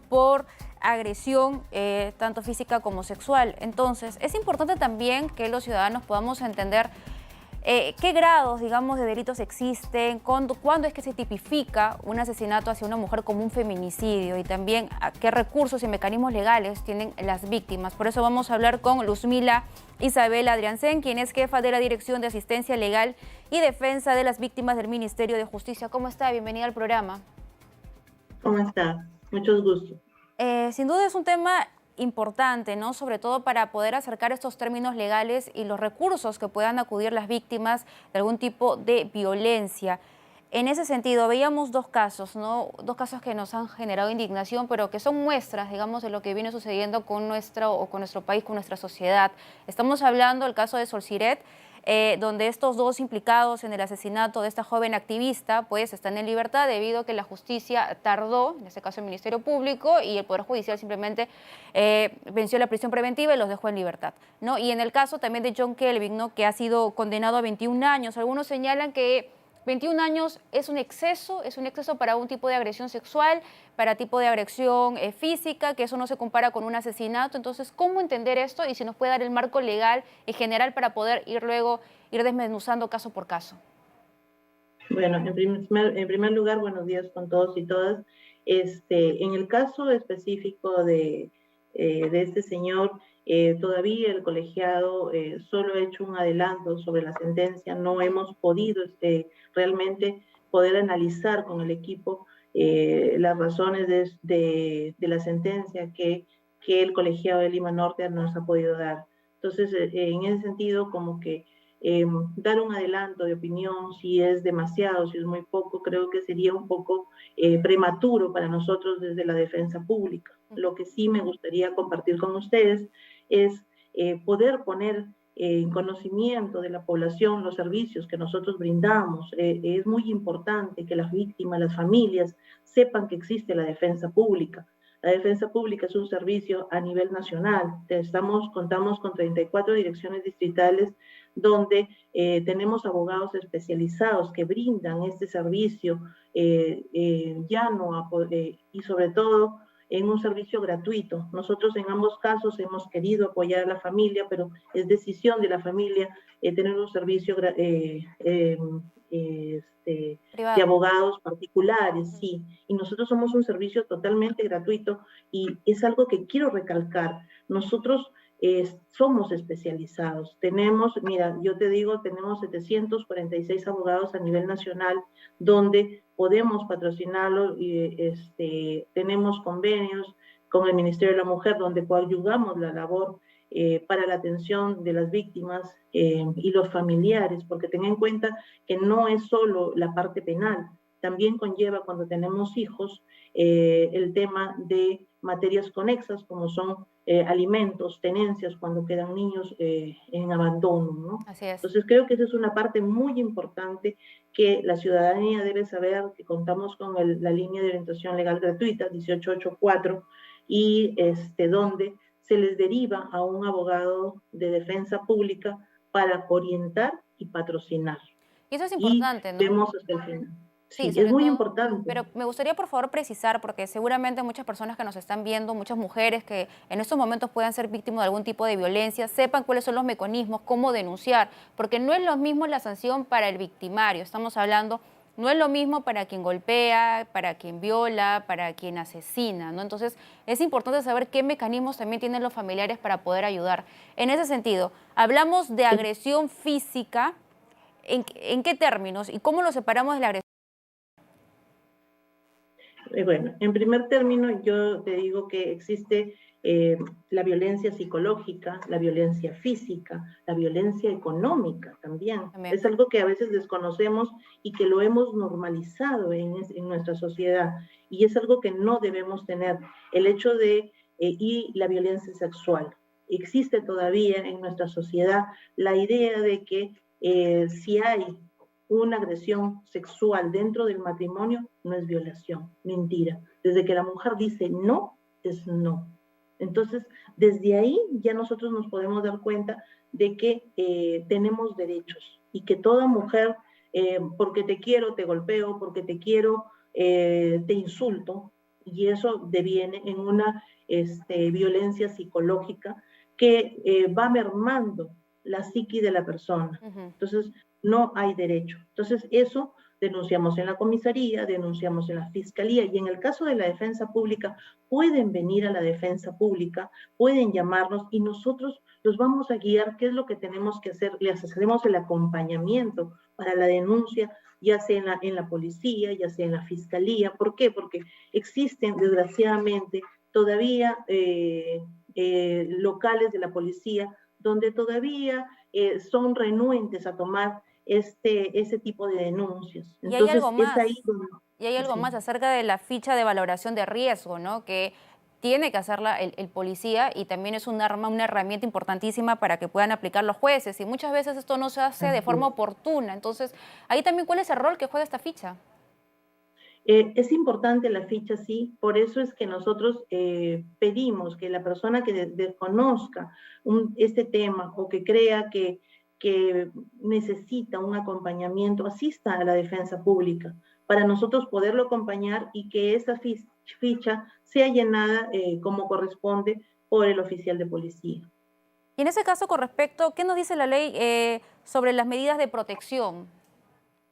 por agresión tanto física como sexual. Entonces, es importante también que los ciudadanos podamos entender qué grados, digamos, de delitos existen, cuándo es que se tipifica un asesinato hacia una mujer como un feminicidio y también qué recursos y mecanismos legales tienen las víctimas. Por eso vamos a hablar con Luzmila Isabel Adriancén, quien es jefa de la Dirección de Asistencia Legal y Defensa de las Víctimas del Ministerio de Justicia. ¿Cómo está? Bienvenida al programa. ¿Cómo está? Muchos gustos. Sin duda es un tema importante, ¿no? Sobre todo para poder acercar estos términos legales y los recursos que puedan acudir las víctimas de algún tipo de violencia. En ese sentido, veíamos dos casos, ¿no? Dos casos que nos han generado indignación, pero que son muestras, digamos, de lo que viene sucediendo con nuestro país, con nuestra sociedad. Estamos hablando del caso de Sol Siret, donde estos dos implicados en el asesinato de esta joven activista pues están en libertad debido a que la justicia tardó, en este caso el Ministerio Público, y el Poder Judicial simplemente venció la prisión preventiva y los dejó en libertad, ¿no? Y en el caso también de John Kelvin, ¿no?, que ha sido condenado a 21 años. Algunos señalan que 21 años es un exceso para un tipo de agresión sexual, para tipo de agresión física, que eso no se compara con un asesinato. Entonces, ¿cómo entender esto? Y si nos puede dar el marco legal en general para poder ir desmenuzando caso por caso. Bueno, en primer lugar, buenos días con todos y todas. En el caso específico de este señor, todavía el colegiado solo ha hecho un adelanto sobre la sentencia. No hemos podido realmente poder analizar con el equipo las razones de la sentencia que el colegiado de Lima Norte nos ha podido dar. Entonces, en ese sentido, como que dar un adelanto de opinión, si es demasiado, si es muy poco, creo que sería un poco prematuro para nosotros desde la defensa pública. Lo que sí me gustaría compartir con ustedes es poder poner en conocimiento de la población los servicios que nosotros brindamos. Es muy importante que las víctimas, las familias, sepan que existe la defensa pública. La defensa pública es un servicio a nivel nacional. Contamos con 34 direcciones distritales donde tenemos abogados especializados que brindan este servicio llano y sobre todo en un servicio gratuito. Nosotros en ambos casos hemos querido apoyar a la familia, pero es decisión de la familia tener un servicio de abogados particulares, sí. Y nosotros somos un servicio totalmente gratuito y es algo que quiero recalcar. Nosotros somos especializados. Mira, yo te digo, tenemos 746 abogados a nivel nacional donde podemos patrocinarlo y tenemos convenios con el Ministerio de la Mujer donde coadyuvamos la labor para la atención de las víctimas y los familiares, porque ten en cuenta que no es solo la parte penal, también conlleva cuando tenemos hijos el tema de materias conexas como son alimentos, tenencias, cuando quedan niños en abandono, ¿no? Así es. Entonces creo que esa es una parte muy importante que la ciudadanía debe saber, que contamos con la línea de orientación legal gratuita 1884 y donde se les deriva a un abogado de defensa pública para orientar y patrocinar. Y eso es Y importante, ¿no? vemos hasta el final. Sí, Sí, es sobre muy todo, importante. pero me gustaría por favor precisar, porque seguramente muchas personas que nos están viendo, muchas mujeres que en estos momentos puedan ser víctimas de algún tipo de violencia, sepan cuáles son los mecanismos, cómo denunciar, porque no es lo mismo la sanción para el victimario, estamos hablando, no es lo mismo para quien golpea, para quien viola, para quien asesina, ¿no? Entonces es importante saber qué mecanismos también tienen los familiares para poder ayudar. En ese sentido, hablamos de agresión física, ¿en qué términos y cómo lo separamos de la agresión? Bueno, en primer término, yo te digo que existe la violencia psicológica, la violencia física, la violencia económica también. Es algo que a veces desconocemos y que lo hemos normalizado en nuestra sociedad y es algo que no debemos tener. El hecho y la violencia sexual. Existe todavía en nuestra sociedad la idea de que si hay una agresión sexual dentro del matrimonio, no es violación, mentira. Desde que la mujer dice no, es no. Entonces, desde ahí ya nosotros nos podemos dar cuenta de que tenemos derechos y que toda mujer, porque te quiero, te golpeo, porque te quiero, te insulto, y eso deviene en una violencia psicológica que va mermando la psiqui de la persona. Entonces, no hay derecho. Entonces, eso denunciamos en la comisaría, denunciamos en la fiscalía, y en el caso de la defensa pública, pueden venir a la defensa pública, pueden llamarnos y nosotros los vamos a guiar qué es lo que tenemos que hacer, les hacemos el acompañamiento para la denuncia, ya sea en la policía, ya sea en la fiscalía. ¿Por qué? Porque existen, desgraciadamente, todavía locales de la policía donde todavía son renuentes a tomar ese tipo de denuncias. Y hay Entonces, algo es ahí más, donde... y hay algo Sí. más acerca de la ficha de valoración de riesgo, ¿no? Que tiene que hacerla el policía y también es un arma, una herramienta importantísima para que puedan aplicar los jueces. Y muchas veces esto no se hace de forma oportuna. Entonces, ahí también, ¿cuál es el rol que juega esta ficha? Es importante la ficha, sí, por eso es que nosotros pedimos que la persona que desconozca este tema o que crea que necesita un acompañamiento, asista a la defensa pública, para nosotros poderlo acompañar y que esa ficha sea llenada como corresponde por el oficial de policía. Y en ese caso, con respecto, ¿qué nos dice la ley sobre las medidas de protección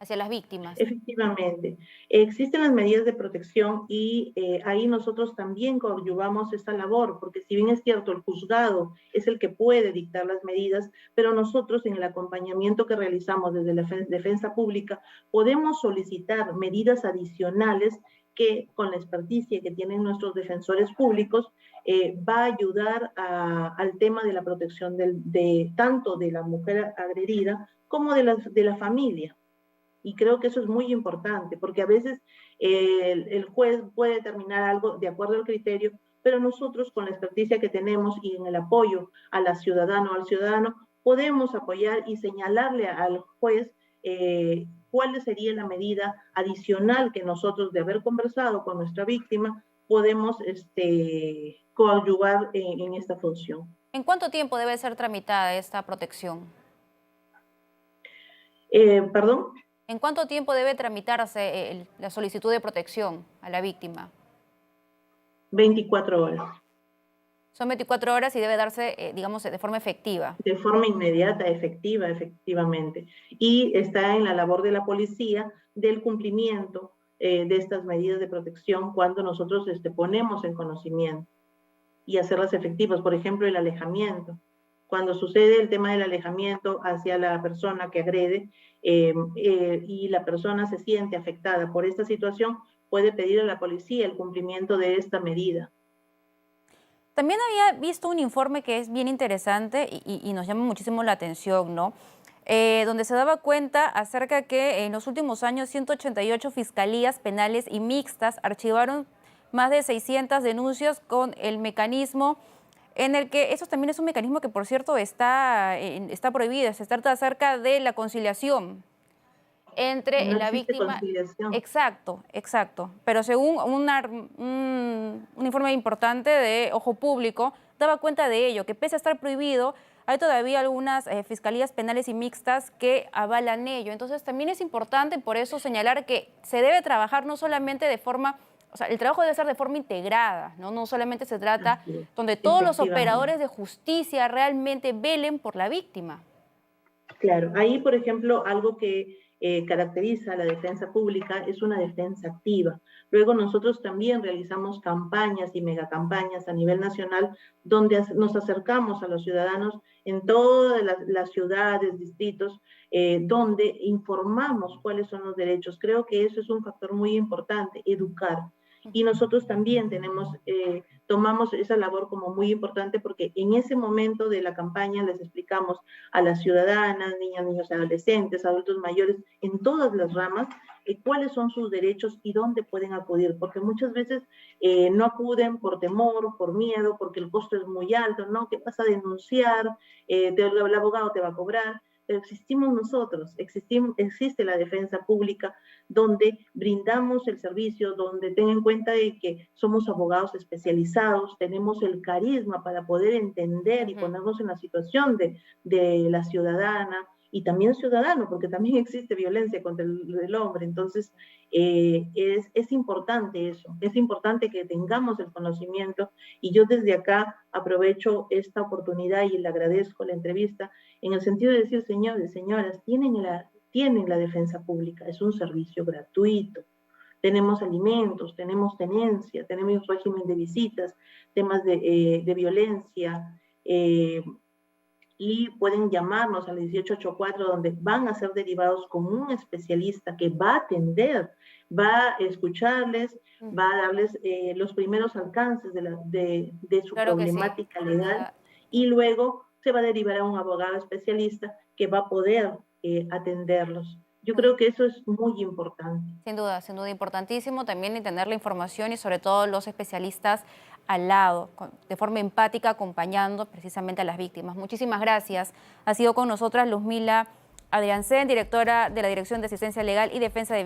hacia las víctimas? Efectivamente, existen las medidas de protección y ahí nosotros también coadyuvamos esta labor, porque si bien es cierto, el juzgado es el que puede dictar las medidas, pero nosotros en el acompañamiento que realizamos desde la defensa pública podemos solicitar medidas adicionales que con la experticia que tienen nuestros defensores públicos va a ayudar al tema de la protección tanto de la mujer agredida como de la familia. Y creo que eso es muy importante, porque a veces el juez puede determinar algo de acuerdo al criterio, pero nosotros con la experticia que tenemos y en el apoyo a la ciudadana o al ciudadano, podemos apoyar y señalarle al juez cuál sería la medida adicional que nosotros, de haber conversado con nuestra víctima, podemos coadyuvar en esta función. ¿En cuánto tiempo debe ser tramitada esta protección? ¿Perdón? ¿En cuánto tiempo debe tramitarse la solicitud de protección a la víctima? 24 horas. Son 24 horas y debe darse, digamos, de forma efectiva. De forma inmediata, efectiva, efectivamente. Y está en la labor de la policía del cumplimiento de estas medidas de protección cuando nosotros ponemos en conocimiento y hacerlas efectivas. Por ejemplo, el alejamiento. Cuando sucede el tema del alejamiento hacia la persona que agrede y la persona se siente afectada por esta situación, puede pedir a la policía el cumplimiento de esta medida. También había visto un informe que es bien interesante y nos llama muchísimo la atención, ¿no? Donde se daba cuenta acerca que en los últimos años 188 fiscalías penales y mixtas archivaron más de 600 denuncias con el mecanismo en el que eso también es un mecanismo que, por cierto, está prohibido. Se trata acerca de la conciliación entre No la existe víctima. conciliación. Exacto, exacto. Pero según un informe importante de Ojo Público, daba cuenta de ello, que pese a estar prohibido, hay todavía algunas fiscalías penales y mixtas que avalan ello. Entonces también es importante por eso señalar que se debe trabajar no solamente de forma, o sea, el trabajo debe ser de forma integrada, ¿no? No solamente se trata donde todos los operadores de justicia realmente velen por la víctima. Claro, ahí, por ejemplo, algo que caracteriza a la defensa pública es una defensa activa. Luego nosotros también realizamos campañas y megacampañas a nivel nacional donde nos acercamos a los ciudadanos en todas las ciudades, distritos, donde informamos cuáles son los derechos. Creo que eso es un factor muy importante, educar. Y nosotros también tomamos esa labor como muy importante porque en ese momento de la campaña les explicamos a las ciudadanas, niñas, niños, adolescentes, adultos mayores, en todas las ramas, cuáles son sus derechos y dónde pueden acudir, porque muchas veces no acuden por temor, por miedo, porque el costo es muy alto, ¿no? ¿Qué pasa a denunciar? El abogado te va a cobrar. Pero existimos nosotros, existe la defensa pública donde brindamos el servicio, donde ten en cuenta de que somos abogados especializados, tenemos el carisma para poder entender y ponernos en la situación de la ciudadana y también ciudadano, porque también existe violencia contra el hombre. Entonces, Es importante eso, es importante que tengamos el conocimiento, y yo desde acá aprovecho esta oportunidad y le agradezco la entrevista en el sentido de decir, señores, señoras, tienen la defensa pública, es un servicio gratuito. Tenemos alimentos, tenemos tenencia, tenemos régimen de visitas, temas de violencia, y pueden llamarnos al 1884, donde van a ser derivados con un especialista que va a atender, va a escucharles, va a darles los primeros alcances de su Claro que sí. problemática legal, y luego se va a derivar a un abogado especialista que va a poder atenderlos. Yo creo que eso es muy importante. Sin duda, importantísimo también entender la información y sobre todo los especialistas al lado, de forma empática, acompañando precisamente a las víctimas. Muchísimas gracias. Ha sido con nosotras Luzmila Adriancén, directora de la Dirección de Asistencia Legal y Defensa de